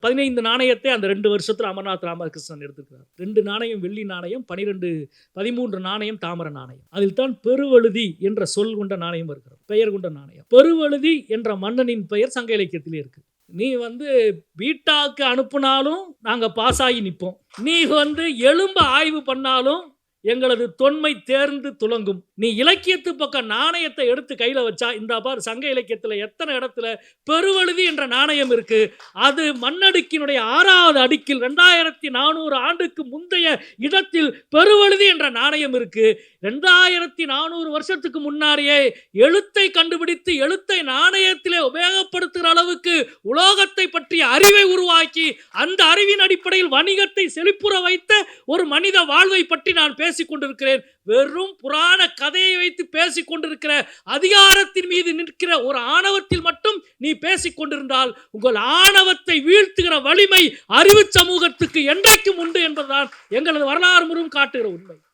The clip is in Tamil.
15 நாணயத்தை அந்த 2 வருஷத்துல அமர்நாத் ராமகிருஷ்ணன் எடுத்திருக்கிறார். 2 நாணயம் வெள்ளி நாணயம், 13 நாணயம் தாமிர நாணயம். அதில் தான் பெருவழுதி என்ற சொல் கொண்ட நாணயம் இருக்கிறது, பெயர் கொண்ட நாணயம். பெருவழுதி என்ற மன்னனின் பெயர் சங்க இலக்கியத்திலே இருக்கு. நீ பீட்டாக்கு அனுப்புனாலும் நாங்க பாஸ் ஆகி நிற்போம். நீ எலும்ப ஆய்வு பண்ணாலும் எங்களது தொன்மை தேர்ந்து துலங்கும். நீ இலக்கியத்து பக்கம் நாணயத்தை எடுத்து கையில வச்சா, இந்த பார் சங்க இலக்கியத்துல எத்தனை இடத்துல பெருவழுதி என்ற நாணயம் இருக்கு. அது மண்ணடுக்கினுடைய 6வது அடுக்கில் 2400 ஆண்டுக்கு முந்தைய இடத்தில் பெருவழுதி என்ற நாணயம் இருக்கு. 2400 வருஷத்துக்கு முன்னாடியே எழுத்தை கண்டுபிடித்து எழுத்தை நாணயத்திலே உபயோகப்படுத்துகிற அளவுக்கு உலோகத்தை பற்றிய அறிவை உருவாக்கி அந்த அறிவின் அடிப்படையில் வணிகத்தை செழிப்புற வைத்த ஒரு மனித வாழ்வை பற்றி நான் பேசிக் கொண்டிருக்கிறேன். வெறும் புராண கதையை வைத்து பேசிக் கொண்டிருக்கிற, அதிகாரத்தின் மீது நிற்கிற ஒரு ஆணவத்தில் மட்டும் நீ பேசிக் கொண்டிருந்தால் உங்கள் ஆணவத்தை வீழ்த்துகிற வலிமை அறிவு சமூகத்துக்கு என்றைக்கும் உண்டு என்பதுதான் எங்களது வரலாறு முழுவதும் காட்டுகிற உண்மை.